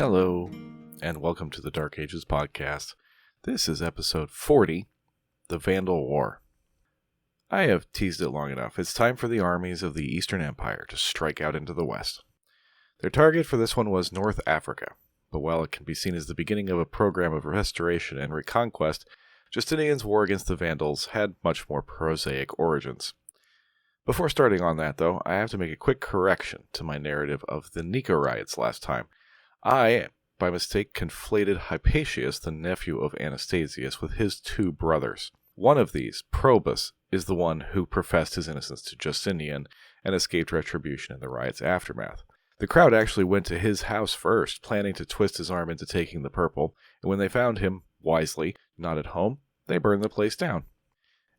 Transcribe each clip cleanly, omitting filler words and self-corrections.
Hello, and welcome to the Dark Ages podcast. This is episode 40, the Vandal War. I have teased it long enough. It's time for the armies of the Eastern Empire to strike out into the west. Their target for this one was North Africa, but while it can be seen as the beginning of a program of restoration and reconquest, Justinian's war against the Vandals had much more prosaic origins. Before starting on that, though, I have to make a quick correction to my narrative of the Nika riots last time. I, by mistake, conflated Hypatius, the nephew of Anastasius, with his two brothers. One of these, Probus, is the one who professed his innocence to Justinian and escaped retribution in the riot's aftermath. The crowd actually went to his house first, planning to twist his arm into taking the purple, and when they found him, wisely, not at home, they burned the place down.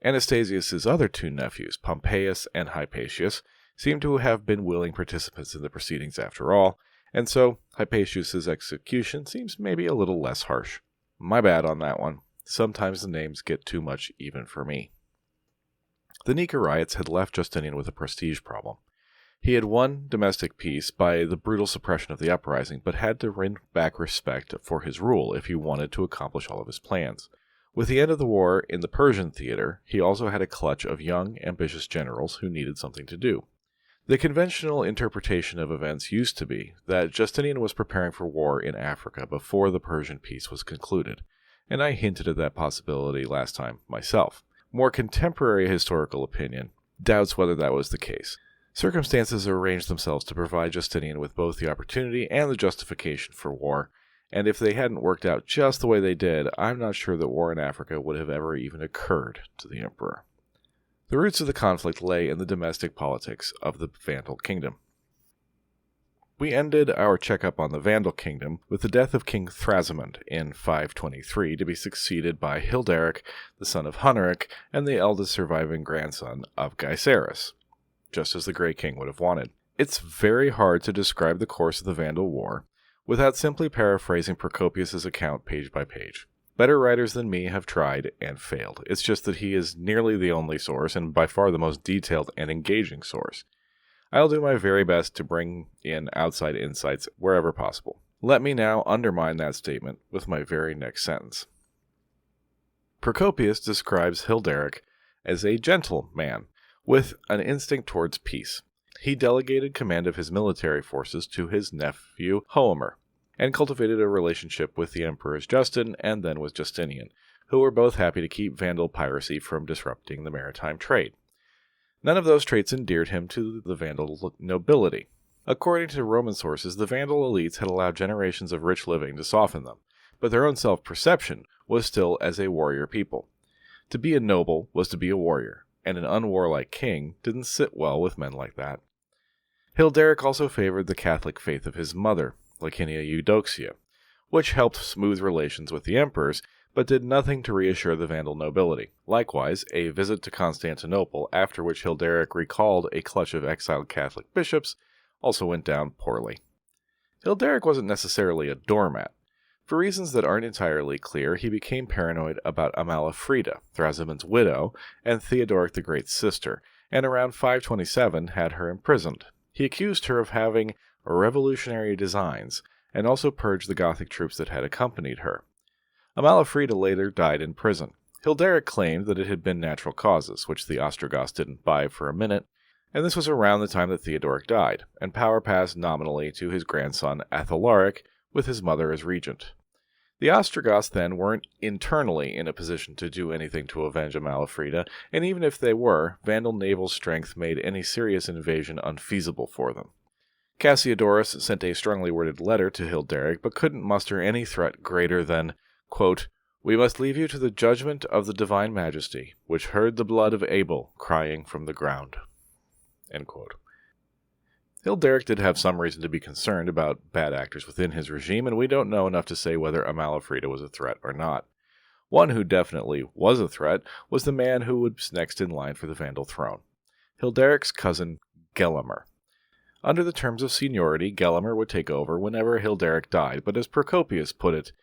Anastasius's other two nephews, Pompeius and Hypatius, seem to have been willing participants in the proceedings after all, and so Hypatius' execution seems maybe a little less harsh. My bad on that one. Sometimes the names get too much even for me. The Nika riots had left Justinian with a prestige problem. He had won domestic peace by the brutal suppression of the uprising, but had to win back respect for his rule if he wanted to accomplish all of his plans. With the end of the war in the Persian theater, he also had a clutch of young, ambitious generals who needed something to do. The conventional interpretation of events used to be that Justinian was preparing for war in Africa before the Persian peace was concluded, and I hinted at that possibility last time myself. More contemporary historical opinion doubts whether that was the case. Circumstances arranged themselves to provide Justinian with both the opportunity and the justification for war, and if they hadn't worked out just the way they did, I'm not sure that war in Africa would have ever even occurred to the emperor. The roots of the conflict lay in the domestic politics of the Vandal kingdom. We ended our checkup on the Vandal kingdom with the death of King Thrasimund in 523 to be succeeded by Hilderic, the son of Huneric, and the eldest surviving grandson of Belisarius, just as the Grey King would have wanted. It's very hard to describe the course of the Vandal War without simply paraphrasing Procopius' account page by page. Better writers than me have tried and failed. It's just that he is nearly the only source, and by far the most detailed and engaging source. I'll do my very best to bring in outside insights wherever possible. Let me now undermine that statement with my very next sentence. Procopius describes Hilderic as a gentle man, with an instinct towards peace. He delegated command of his military forces to his nephew Homer, and cultivated a relationship with the emperors Justin and then with Justinian, who were both happy to keep Vandal piracy from disrupting the maritime trade. None of those traits endeared him to the Vandal nobility. According to Roman sources, the Vandal elites had allowed generations of rich living to soften them, but their own self-perception was still as a warrior people. To be a noble was to be a warrior, and an unwarlike king didn't sit well with men like that. Hilderic also favored the Catholic faith of his mother, Licinia Eudoxia, which helped smooth relations with the emperors, but did nothing to reassure the Vandal nobility. Likewise, a visit to Constantinople, after which Hilderic recalled a clutch of exiled Catholic bishops, also went down poorly. Hilderic wasn't necessarily a doormat. For reasons that aren't entirely clear, he became paranoid about Amalafrida, Thrasimund's widow, and Theodoric the Great's sister, and around 527 had her imprisoned. He accused her of having revolutionary designs, and also purged the Gothic troops that had accompanied her. Amalafrida later died in prison. Hilderic claimed that it had been natural causes, which the Ostrogoths didn't buy for a minute, and this was around the time that Theodoric died, and power passed nominally to his grandson Athalaric, with his mother as regent. The Ostrogoths then weren't internally in a position to do anything to avenge Amalafrida, and even if they were, Vandal naval strength made any serious invasion unfeasible for them. Cassiodorus sent a strongly worded letter to Hilderic, but couldn't muster any threat greater than, quote, "We must leave you to the judgment of the divine majesty, which heard the blood of Abel crying from the ground." End quote. Hilderic did have some reason to be concerned about bad actors within his regime, and we don't know enough to say whether Amalafrida was a threat or not. One who definitely was a threat was the man who was next in line for the Vandal throne, Hilderic's cousin Gelimer. Under the terms of seniority, Gelimer would take over whenever Hilderic died, but as Procopius put it,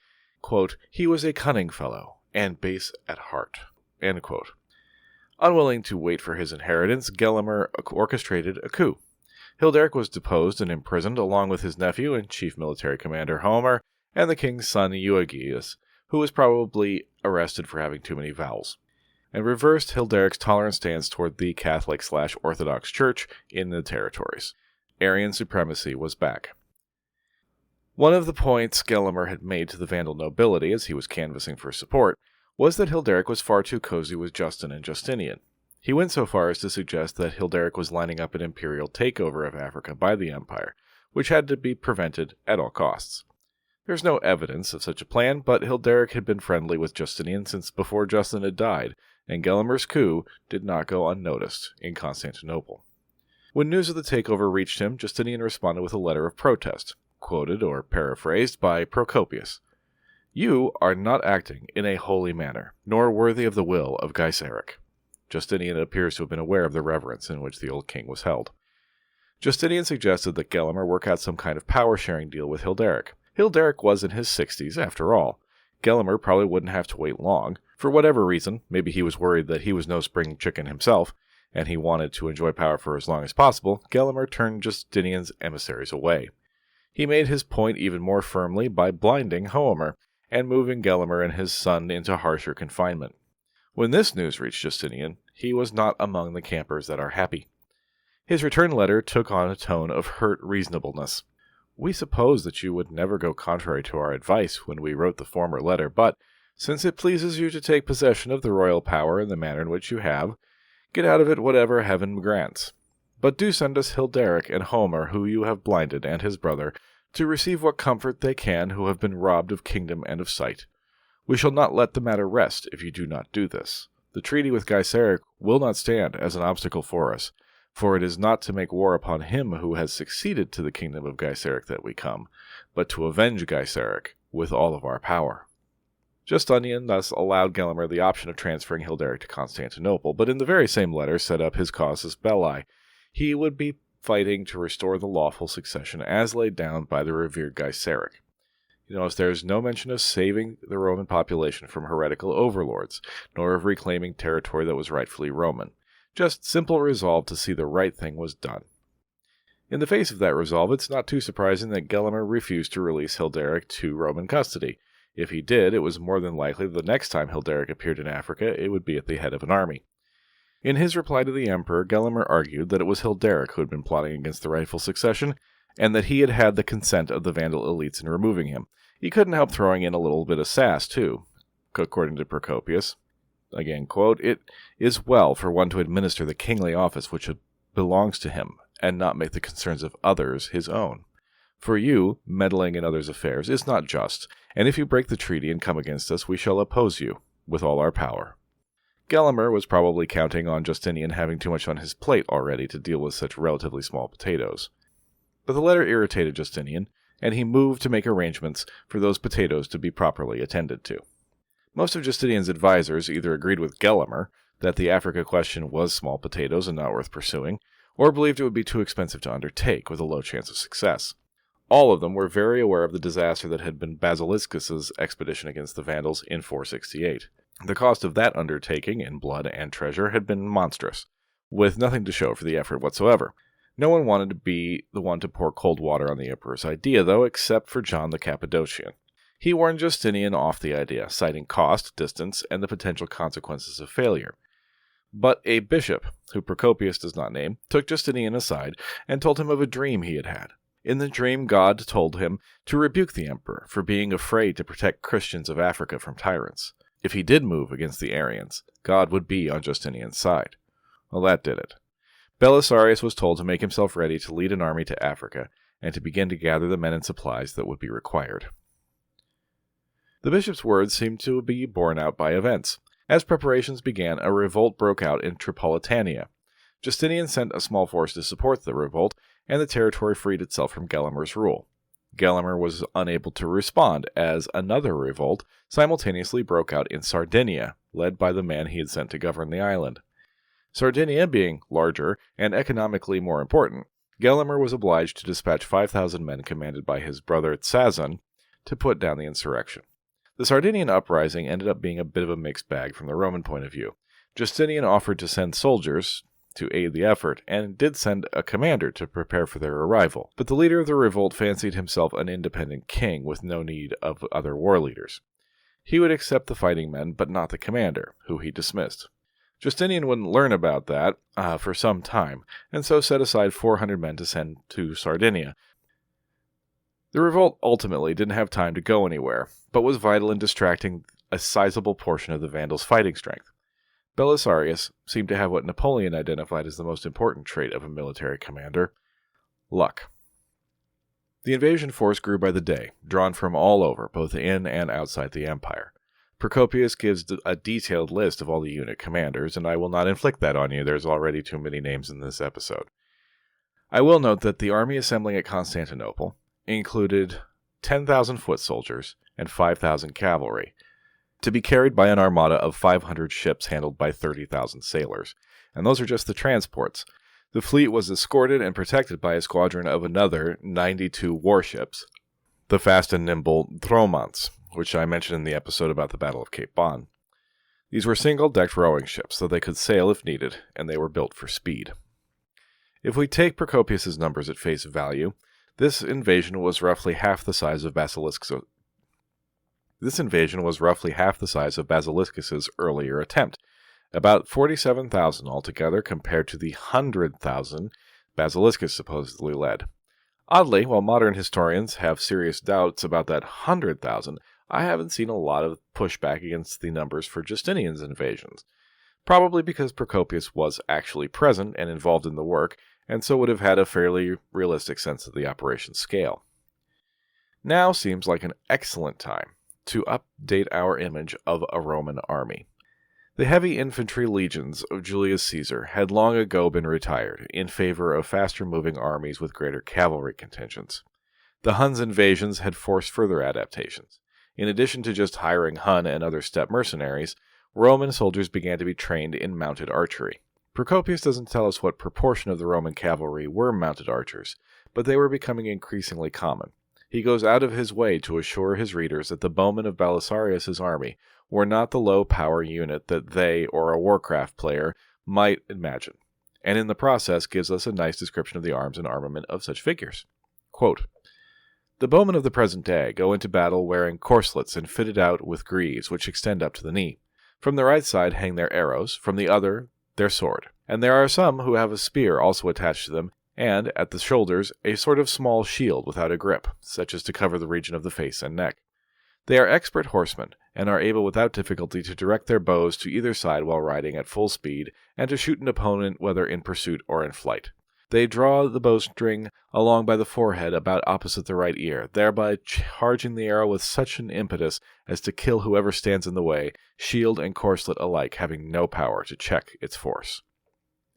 quote, "He was a cunning fellow, and base at heart." End quote. Unwilling to wait for his inheritance, Gelimer orchestrated a coup. Hilderic was deposed and imprisoned along with his nephew and chief military commander Homer and the king's son Euagius, who was probably arrested for having too many vowels, and reversed Hilderic's tolerant stance toward the Catholic/Orthodox Church in the territories. Arian supremacy was back. One of the points Gelimer had made to the Vandal nobility as he was canvassing for support was that Hilderic was far too cozy with Justin and Justinian. He went so far as to suggest that Hilderic was lining up an imperial takeover of Africa by the empire, which had to be prevented at all costs. There's no evidence of such a plan, but Hilderic had been friendly with Justinian since before Justin had died, and Gelimer's coup did not go unnoticed in Constantinople. When news of the takeover reached him, Justinian responded with a letter of protest, quoted or paraphrased by Procopius. "You are not acting in a holy manner, nor worthy of the will of Gaiseric." Justinian appears to have been aware of the reverence in which the old king was held. Justinian suggested that Gelimer work out some kind of power-sharing deal with Hilderic. Hilderic was in his 60s, after all. Gelimer probably wouldn't have to wait long. For whatever reason, maybe he was worried that he was no spring chicken himself, and he wanted to enjoy power for as long as possible, Gelimer turned Justinian's emissaries away. He made his point even more firmly by blinding Homer, and moving Gelimer and his son into harsher confinement. When this news reached Justinian, he was not among the campers that are happy. His return letter took on a tone of hurt reasonableness. "We suppose that you would never go contrary to our advice when we wrote the former letter, but, since it pleases you to take possession of the royal power in the manner in which you have, get out of it whatever heaven grants. But do send us Hilderic and Homer, who you have blinded, and his brother, to receive what comfort they can who have been robbed of kingdom and of sight. We shall not let the matter rest if you do not do this. The treaty with Gaiseric will not stand as an obstacle for us, for it is not to make war upon him who has succeeded to the kingdom of Gaiseric that we come, but to avenge Gaiseric with all of our power." Justinian thus allowed Gelimer the option of transferring Hilderic to Constantinople, but in the very same letter set up his casus belli. He would be fighting to restore the lawful succession as laid down by the revered Gaiseric. You notice there is no mention of saving the Roman population from heretical overlords, nor of reclaiming territory that was rightfully Roman. Just simple resolve to see the right thing was done. In the face of that resolve, it's not too surprising that Gelimer refused to release Hilderic to Roman custody. If he did, it was more than likely the next time Hilderic appeared in Africa, it would be at the head of an army. In his reply to the emperor, Gelimer argued that it was Hilderic who had been plotting against the rightful succession, and that he had had the consent of the Vandal elites in removing him. He couldn't help throwing in a little bit of sass, too. According to Procopius, again, quote, "It is well for one to administer the kingly office which belongs to him, and not make the concerns of others his own. For you, meddling in others' affairs is not just, and if you break the treaty and come against us, we shall oppose you with all our power." Gelimer was probably counting on Justinian having too much on his plate already to deal with such relatively small potatoes. But the letter irritated Justinian, and he moved to make arrangements for those potatoes to be properly attended to. Most of Justinian's advisors either agreed with Gelimer that the Africa question was small potatoes and not worth pursuing, or believed it would be too expensive to undertake with a low chance of success. All of them were very aware of the disaster that had been Basiliscus's expedition against the Vandals in 468. The cost of that undertaking in blood and treasure had been monstrous, with nothing to show for the effort whatsoever. No one wanted to be the one to pour cold water on the emperor's idea, though, except for John the Cappadocian. He warned Justinian off the idea, citing cost, distance, and the potential consequences of failure. But a bishop, who Procopius does not name, took Justinian aside and told him of a dream he had had. In the dream, God told him to rebuke the emperor for being afraid to protect Christians of Africa from tyrants. If he did move against the Arians, God would be on Justinian's side. Well, that did it. Belisarius was told to make himself ready to lead an army to Africa, and to begin to gather the men and supplies that would be required. The bishop's words seemed to be borne out by events. As preparations began, a revolt broke out in Tripolitania. Justinian sent a small force to support the revolt, and the territory freed itself from Gelimer's rule. Gelimer was unable to respond, as another revolt simultaneously broke out in Sardinia, led by the man he had sent to govern the island. Sardinia being larger and economically more important, Gelimer was obliged to dispatch 5,000 men commanded by his brother Tsazon to put down the insurrection. The Sardinian uprising ended up being a bit of a mixed bag from the Roman point of view. Justinian offered to send soldiers, to aid the effort, and did send a commander to prepare for their arrival. But the leader of the revolt fancied himself an independent king with no need of other war leaders. He would accept the fighting men, but not the commander, who he dismissed. Justinian wouldn't learn about that for some time, and so set aside 400 men to send to Sardinia. The revolt ultimately didn't have time to go anywhere, but was vital in distracting a sizable portion of the Vandals' fighting strength. Belisarius seemed to have what Napoleon identified as the most important trait of a military commander: luck. The invasion force grew by the day, drawn from all over, both in and outside the empire. Procopius gives a detailed list of all the unit commanders, and I will not inflict that on you. There's already too many names in this episode. I will note that the army assembling at Constantinople included 10,000 foot soldiers and 5,000 cavalry, to be carried by an armada of 500 ships handled by 30,000 sailors. And those are just the transports. The fleet was escorted and protected by a squadron of another 92 warships, the fast and nimble Dromants, which I mentioned in the episode about the Battle of Cape Bon. These were single-decked rowing ships, so they could sail if needed, and they were built for speed. If we take Procopius's numbers at face value, this invasion was roughly half the size of Basiliscus's earlier attempt, about 47,000 altogether compared to the 100,000 Basiliscus supposedly led. Oddly, while modern historians have serious doubts about that 100,000, I haven't seen a lot of pushback against the numbers for Justinian's invasions, probably because Procopius was actually present and involved in the work, and so would have had a fairly realistic sense of the operation's scale. Now seems like an excellent time to update our image of a Roman army. The heavy infantry legions of Julius Caesar had long ago been retired in favor of faster-moving armies with greater cavalry contingents. The Huns' invasions had forced further adaptations. In addition to just hiring Hun and other steppe mercenaries, Roman soldiers began to be trained in mounted archery. Procopius doesn't tell us what proportion of the Roman cavalry were mounted archers, but they were becoming increasingly common. He goes out of his way to assure his readers that the bowmen of Belisarius' army were not the low-power unit that they, or a Warcraft player, might imagine, and in the process gives us a nice description of the arms and armament of such figures. Quote, "The bowmen of the present day go into battle wearing corselets and fitted out with greaves which extend up to the knee. From the right side hang their arrows, from the other their sword, and there are some who have a spear also attached to them, and, at the shoulders, a sort of small shield without a grip, such as to cover the region of the face and neck. They are expert horsemen, and are able without difficulty to direct their bows to either side while riding at full speed, and to shoot an opponent whether in pursuit or in flight. They draw the bowstring along by the forehead about opposite the right ear, thereby charging the arrow with such an impetus as to kill whoever stands in the way, shield and corselet alike having no power to check its force."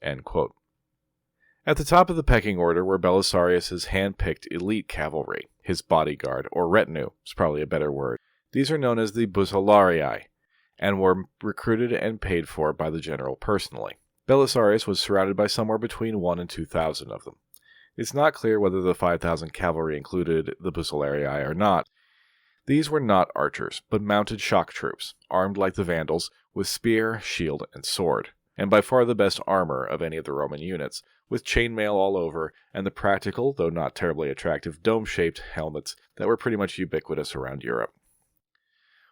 End quote. At the top of the pecking order were Belisarius' hand-picked elite cavalry, his bodyguard, or retinue is probably a better word. These are known as the Bucellarii, and were recruited and paid for by the general personally. Belisarius was surrounded by somewhere between 1,000 and 2,000 of them. It's not clear whether the 5,000 cavalry included the Bucellarii or not. These were not archers, but mounted shock troops, armed like the Vandals, with spear, shield, and sword, and by far the best armor of any of the Roman units, with chainmail all over, and the practical, though not terribly attractive, dome-shaped helmets that were pretty much ubiquitous around Europe.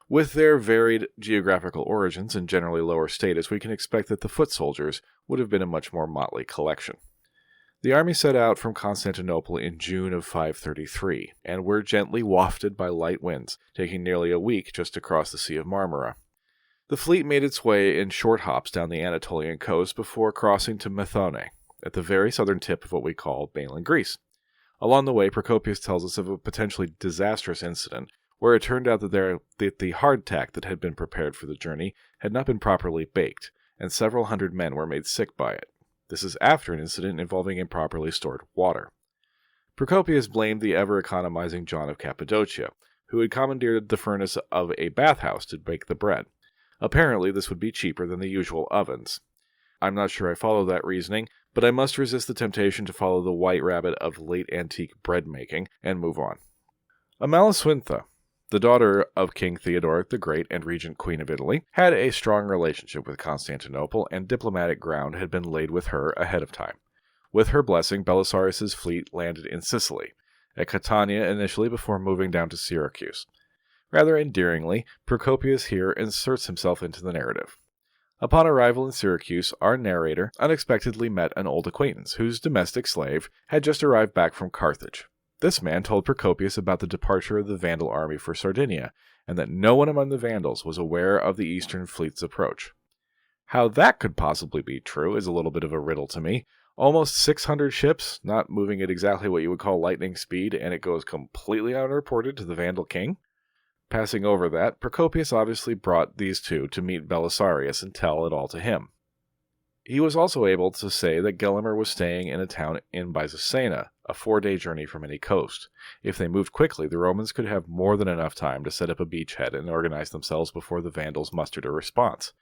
With their varied geographical origins and generally lower status, we can expect that the foot soldiers would have been a much more motley collection. The army set out from Constantinople in June of 533, and were gently wafted by light winds, taking nearly a week just to cross the Sea of Marmara. The fleet made its way in short hops down the Anatolian coast before crossing to Methone, at the very southern tip of what we call mainland Greece. Along the way, Procopius tells us of a potentially disastrous incident where it turned out that the hardtack that had been prepared for the journey had not been properly baked, and several hundred men were made sick by it. This is after an incident involving improperly stored water. Procopius blamed the ever-economizing John of Cappadocia, who had commandeered the furnace of a bathhouse to bake the bread. Apparently, this would be cheaper than the usual ovens. I'm not sure I follow that reasoning, but I must resist the temptation to follow the white rabbit of late antique bread making and move on. Amalasuintha, The daughter of King Theodoric the Great and Regent Queen of Italy had a strong relationship with Constantinople, and diplomatic ground had been laid with her ahead of time. With her blessing, Belisarius' fleet landed in Sicily, at Catania initially before moving down to Syracuse. Rather endearingly, Procopius here inserts himself into the narrative. Upon arrival in Syracuse, our narrator unexpectedly met an old acquaintance whose domestic slave had just arrived back from Carthage. This man told Procopius about the departure of the Vandal army for Sardinia, and that no one among the Vandals was aware of the Eastern fleet's approach. How that could possibly be true is a little bit of a riddle to me. Almost 600 ships, not moving at exactly what you would call lightning speed, and it goes completely unreported to the Vandal king? Passing over that, Procopius obviously brought these two to meet Belisarius and tell it all to him. He was also able to say that Gelimer was staying in a town in Byzacena, a 4-day journey from any coast. If they moved quickly, the Romans could have more than enough time to set up a beachhead and organize themselves before the Vandals mustered a response.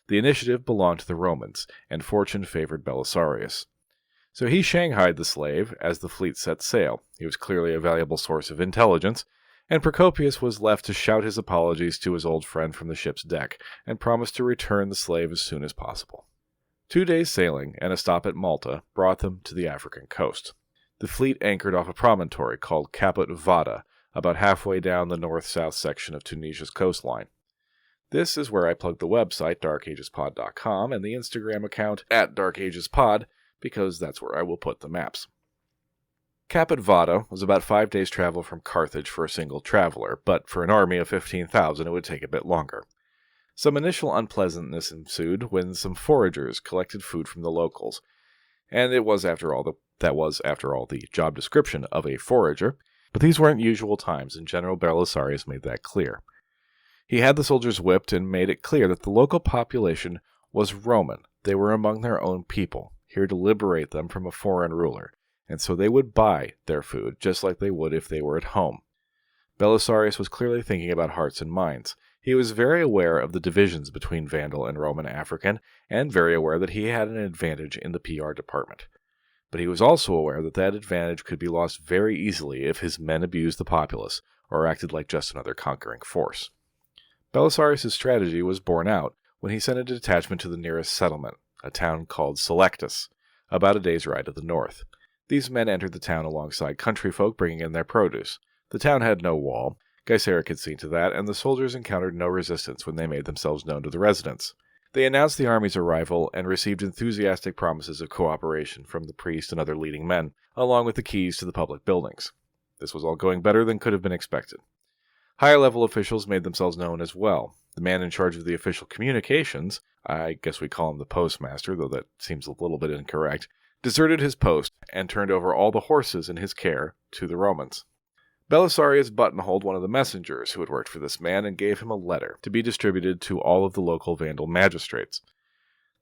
The initiative belonged to the Romans, and fortune favored Belisarius. So he shanghaied the slave as the fleet set sail. He was clearly a valuable source of intelligence, and Procopius was left to shout his apologies to his old friend from the ship's deck, and promised to return the slave as soon as possible. 2 days sailing and a stop at Malta brought them to the African coast. The fleet anchored off a promontory called Caput Vada, about halfway down the north-south section of Tunisia's coastline. This is where I plug the website, darkagespod.com, and the Instagram account, @darkagespod, because that's where I will put the maps. Caput Vada was about 5 days' travel from Carthage for a single traveler, but for an army of 15,000 it would take a bit longer. Some initial unpleasantness ensued when some foragers collected food from the locals, and that was, after all, the job description of a forager, but these weren't usual times, and General Belisarius made that clear. He had the soldiers whipped and made it clear that the local population was Roman. They were among their own people, here to liberate them from a foreign ruler, and so they would buy their food just like they would if they were at home. Belisarius was clearly thinking about hearts and minds. He was very aware of the divisions between Vandal and Roman African, and very aware that he had an advantage in the PR department. But he was also aware that that advantage could be lost very easily if his men abused the populace, or acted like just another conquering force. Belisarius' strategy was borne out when he sent a detachment to the nearest settlement, a town called Selectus, about a day's ride to the north. These men entered the town alongside country folk bringing in their produce. The town had no wall. Gaiseric had seen to that, and the soldiers encountered no resistance when they made themselves known to the residents. They announced the army's arrival and received enthusiastic promises of cooperation from the priest and other leading men, along with the keys to the public buildings. This was all going better than could have been expected. Higher-level officials made themselves known as well. The man in charge of the official communications, I guess we call him the postmaster, though that seems a little bit incorrect, deserted his post and turned over all the horses in his care to the Romans. Belisarius buttonholed one of the messengers who had worked for this man and gave him a letter to be distributed to all of the local Vandal magistrates.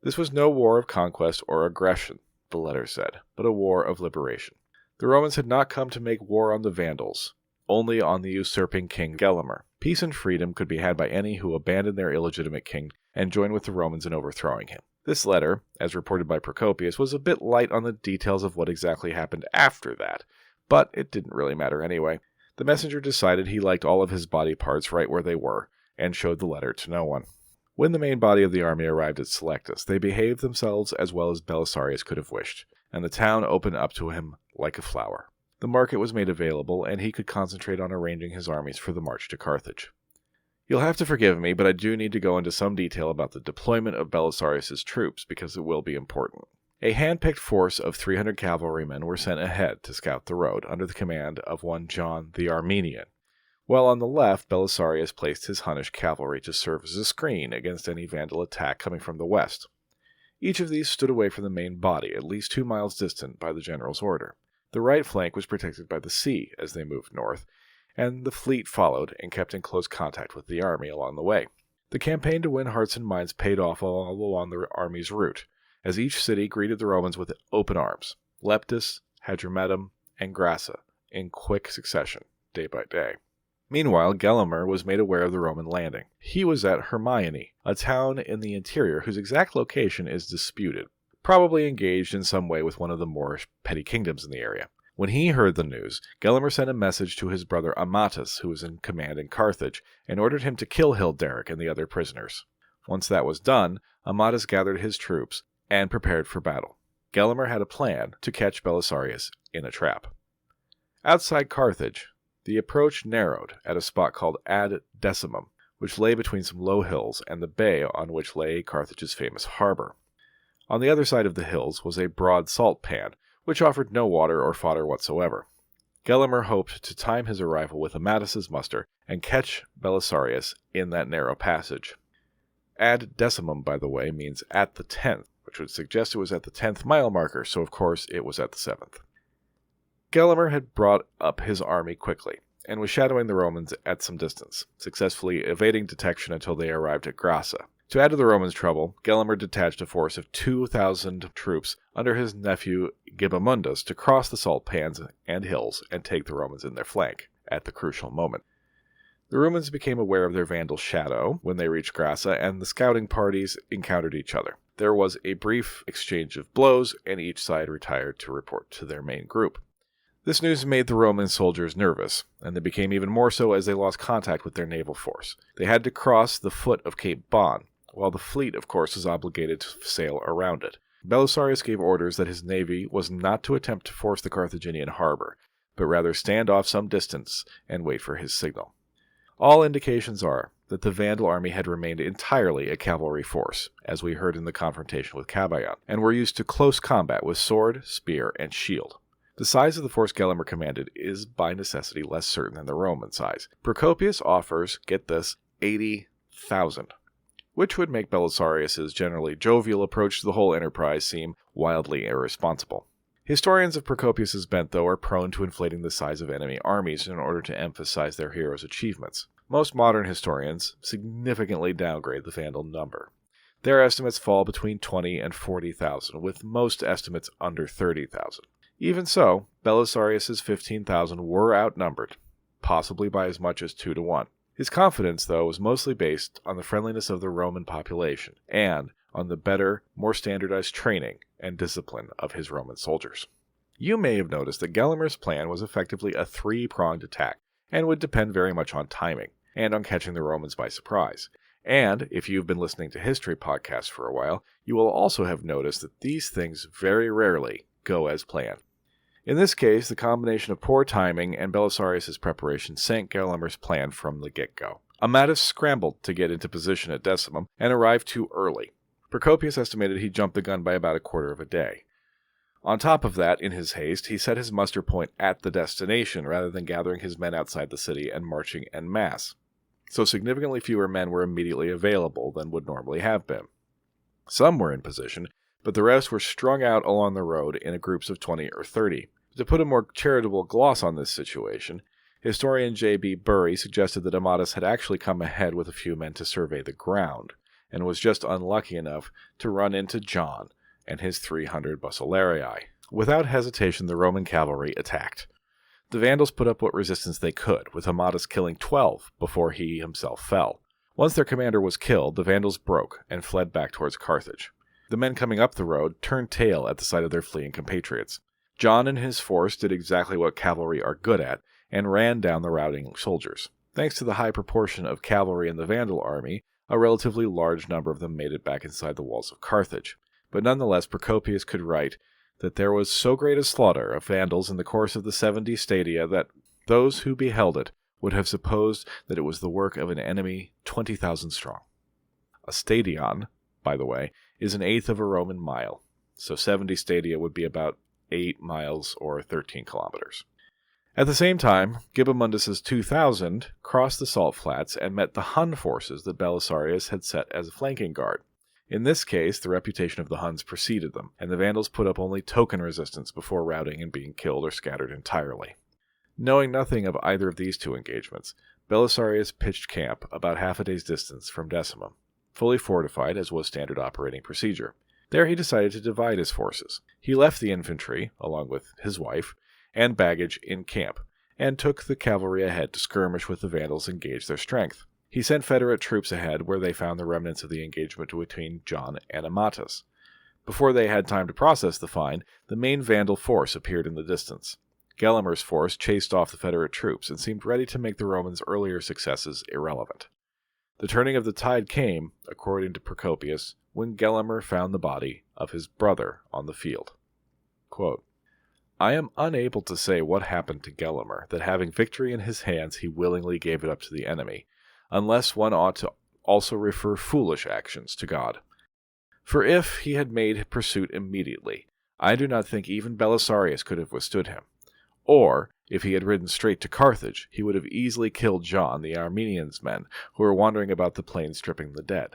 This was no war of conquest or aggression, the letter said, but a war of liberation. The Romans had not come to make war on the Vandals, only on the usurping king Gelimer. Peace and freedom could be had by any who abandoned their illegitimate king and joined with the Romans in overthrowing him. This letter, as reported by Procopius, was a bit light on the details of what exactly happened after that, but it didn't really matter anyway. The messenger decided he liked all of his body parts right where they were, and showed the letter to no one. When the main body of the army arrived at Selectus, they behaved themselves as well as Belisarius could have wished, and the town opened up to him like a flower. The market was made available, and he could concentrate on arranging his armies for the march to Carthage. You'll have to forgive me, but I do need to go into some detail about the deployment of Belisarius' troops, because it will be important. A hand-picked force of 300 cavalrymen were sent ahead to scout the road, under the command of one John the Armenian, while on the left Belisarius placed his Hunnish cavalry to serve as a screen against any Vandal attack coming from the west. Each of these stood away from the main body, at least 2 miles distant by the general's order. The right flank was protected by the sea as they moved north, and the fleet followed and kept in close contact with the army along the way. The campaign to win hearts and minds paid off all along the army's route, as each city greeted the Romans with open arms, Leptis, Hadrumetum, and Grassa, in quick succession, day by day. Meanwhile, Gelimer was made aware of the Roman landing. He was at Hermione, a town in the interior whose exact location is disputed, probably engaged in some way with one of the Moorish petty kingdoms in the area. When he heard the news, Gelimer sent a message to his brother Amatus, who was in command in Carthage, and ordered him to kill Hilderic and the other prisoners. Once that was done, Amatus gathered his troops and prepared for battle. Gelimer had a plan to catch Belisarius in a trap. Outside Carthage, the approach narrowed at a spot called Ad Decimum, which lay between some low hills and the bay on which lay Carthage's famous harbor. On the other side of the hills was a broad salt pan, which offered no water or fodder whatsoever. Gelimer hoped to time his arrival with Amatus's muster and catch Belisarius in that narrow passage. Ad Decimum, by the way, means at the 10th, which would suggest it was at the 10th mile marker, so of course it was at the 7th. Gelimer had brought up his army quickly, and was shadowing the Romans at some distance, successfully evading detection until they arrived at Grassa. To add to the Romans' trouble, Gelimer detached a force of 2,000 troops under his nephew Gibamundus to cross the salt pans and hills and take the Romans in their flank at the crucial moment. The Romans became aware of their Vandal shadow when they reached Grassa, and the scouting parties encountered each other. There was a brief exchange of blows, and each side retired to report to their main group. This news made the Roman soldiers nervous, and they became even more so as they lost contact with their naval force. They had to cross the foot of Cape Bon, while the fleet, of course, was obligated to sail around it. Belisarius gave orders that his navy was not to attempt to force the Carthaginian harbor, but rather stand off some distance and wait for his signal. All indications are that the Vandal army had remained entirely a cavalry force, as we heard in the confrontation with Cabayon, and were used to close combat with sword, spear, and shield. The size of the force Gelimer commanded is by necessity less certain than the Roman size. Procopius offers, get this, 80,000, which would make Belisarius' generally jovial approach to the whole enterprise seem wildly irresponsible. Historians of Procopius' bent, though, are prone to inflating the size of enemy armies in order to emphasize their heroes' achievements. Most modern historians significantly downgrade the Vandal number. Their estimates fall between 20 and 40,000, with most estimates under 30,000. Even so, Belisarius' 15,000 were outnumbered, possibly by as much as 2 to 1. His confidence, though, was mostly based on the friendliness of the Roman population, and on the better, more standardized training and discipline of his Roman soldiers. You may have noticed that Gelimer's plan was effectively a three-pronged attack, and would depend very much on timing, and on catching the Romans by surprise. And, if you've been listening to history podcasts for a while, you will also have noticed that these things very rarely go as planned. In this case, the combination of poor timing and Belisarius' preparation sank Gelimer's plan from the get-go. Amatus scrambled to get into position at Decimum, and arrived too early. Procopius estimated he jumped the gun by about a quarter of a day. On top of that, in his haste, he set his muster point at the destination rather than gathering his men outside the city and marching en masse. So significantly fewer men were immediately available than would normally have been. Some were in position, but the rest were strung out along the road in groups of 20 or 30. To put a more charitable gloss on this situation, historian J.B. Bury suggested that Amatus had actually come ahead with a few men to survey the ground, and was just unlucky enough to run into John and his 300 Basilarii. Without hesitation, the Roman cavalry attacked. The Vandals put up what resistance they could, with Amatus killing 12 before he himself fell. Once their commander was killed, the Vandals broke and fled back towards Carthage. The men coming up the road turned tail at the sight of their fleeing compatriots. John and his force did exactly what cavalry are good at, and ran down the routing soldiers. Thanks to the high proportion of cavalry in the Vandal army, a relatively large number of them made it back inside the walls of Carthage. But nonetheless, Procopius could write that there was so great a slaughter of Vandals in the course of the 70 stadia that those who beheld it would have supposed that it was the work of an enemy 20,000 strong. A stadion, by the way, is an eighth of a Roman mile, so 70 stadia would be about 8 miles or 13 kilometers. At the same time, Gibamundus' 2,000 crossed the salt flats and met the Hun forces that Belisarius had set as a flanking guard. In this case, the reputation of the Huns preceded them, and the Vandals put up only token resistance before routing and being killed or scattered entirely. Knowing nothing of either of these two engagements, Belisarius pitched camp about half a day's distance from Decimum, fully fortified as was standard operating procedure. There he decided to divide his forces. He left the infantry, along with his wife, and baggage in camp, and took the cavalry ahead to skirmish with the Vandals and gauge their strength. He sent Federate troops ahead where they found the remnants of the engagement between John and Amatus. Before they had time to process the find, the main Vandal force appeared in the distance. Gelimer's force chased off the Confederate troops and seemed ready to make the Romans' earlier successes irrelevant. The turning of the tide came, according to Procopius, when Gelimer found the body of his brother on the field. Quote, I am unable to say what happened to Gelimer, that having victory in his hands he willingly gave it up to the enemy, unless one ought to also refer foolish actions to God. For if he had made pursuit immediately, I do not think even Belisarius could have withstood him. Or, if he had ridden straight to Carthage, he would have easily killed John, the Armenian's men, who were wandering about the plain stripping the dead.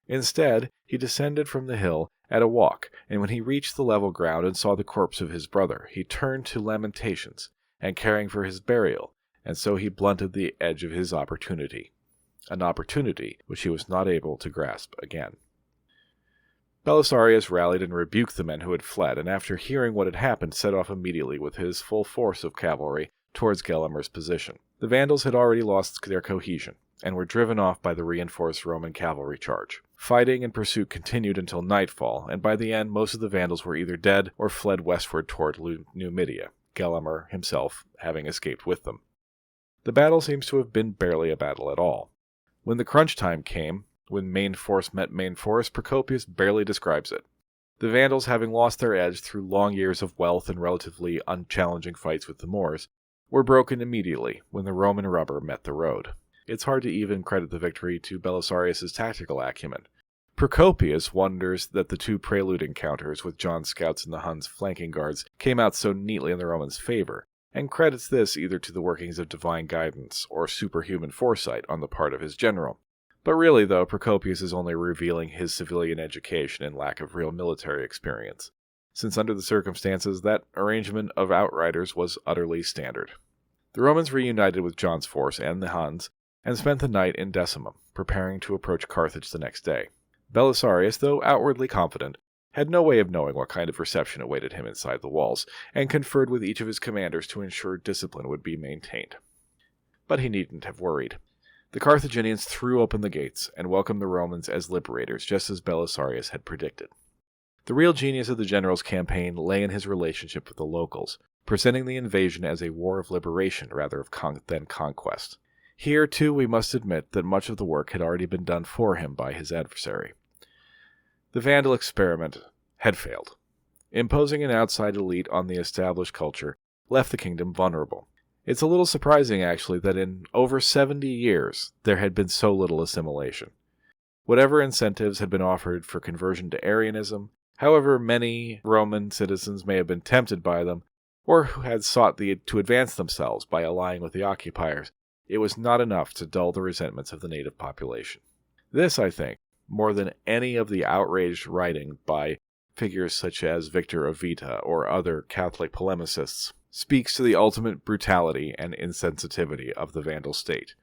Instead, he descended from the hill at a walk, and when he reached the level ground and saw the corpse of his brother, he turned to lamentations, and caring for his burial, and so he blunted the edge of his opportunity, an opportunity which he was not able to grasp again. Belisarius rallied and rebuked the men who had fled, and after hearing what had happened, set off immediately with his full force of cavalry towards Gelimer's position. The Vandals had already lost their cohesion, and were driven off by the reinforced Roman cavalry charge. Fighting and pursuit continued until nightfall, and by the end most of the Vandals were either dead or fled westward toward Numidia, Gelimer himself having escaped with them. The battle seems to have been barely a battle at all. When the crunch time came, when main force met main force, Procopius barely describes it. The Vandals, having lost their edge through long years of wealth and relatively unchallenging fights with the Moors, were broken immediately when the Roman rubber met the road. It's hard to even credit the victory to Belisarius' tactical acumen. Procopius wonders that the two prelude encounters with John's scouts and the Huns' flanking guards came out so neatly in the Romans' favor, and credits this either to the workings of divine guidance or superhuman foresight on the part of his general. But really, though, Procopius is only revealing his civilian education and lack of real military experience, since under the circumstances that arrangement of outriders was utterly standard. The Romans reunited with John's force and the Huns, and spent the night in Decimum, preparing to approach Carthage the next day. Belisarius, though outwardly confident, had no way of knowing what kind of reception awaited him inside the walls, and conferred with each of his commanders to ensure discipline would be maintained. But he needn't have worried. The Carthaginians threw open the gates and welcomed the Romans as liberators, just as Belisarius had predicted. The real genius of the general's campaign lay in his relationship with the locals, presenting the invasion as a war of liberation rather than conquest. Here, too, we must admit that much of the work had already been done for him by his adversary. The Vandal experiment had failed. Imposing an outside elite on the established culture left the kingdom vulnerable. It's a little surprising, actually, that in over 70 years there had been so little assimilation. Whatever incentives had been offered for conversion to Arianism, however many Roman citizens may have been tempted by them, or who had sought to advance themselves by allying with the occupiers, it was not enough to dull the resentments of the native population. This, I think, more than any of the outraged writing by figures such as Victor of Vita or other Catholic polemicists, speaks to the ultimate brutality and insensitivity of the Vandal state.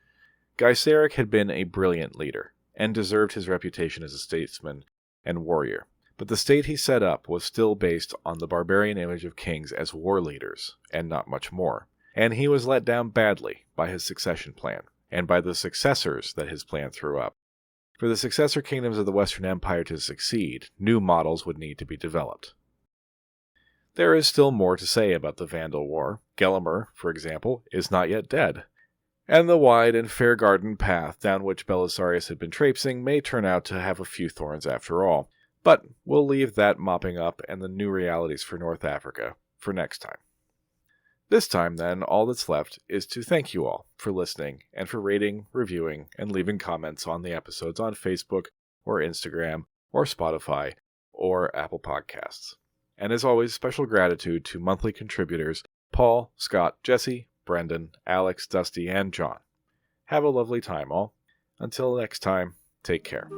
Gaiseric had been a brilliant leader, and deserved his reputation as a statesman and warrior, but the state he set up was still based on the barbarian image of kings as war leaders, and not much more, and he was let down badly by his succession plan, and by the successors that his plan threw up. For the successor kingdoms of the Western Empire to succeed, new models would need to be developed. There is still more to say about the Vandal War. Gelimer, for example, is not yet dead, and the wide and fair-gardened path down which Belisarius had been traipsing may turn out to have a few thorns after all, but we'll leave that mopping up and the new realities for North Africa for next time. This time, then, all that's left is to thank you all for listening and for rating, reviewing, and leaving comments on the episodes on Facebook or Instagram or Spotify or Apple Podcasts. And as always, special gratitude to monthly contributors Paul, Scott, Jesse, Brendan, Alex, Dusty, and John. Have a lovely time, all. Until next time, take care.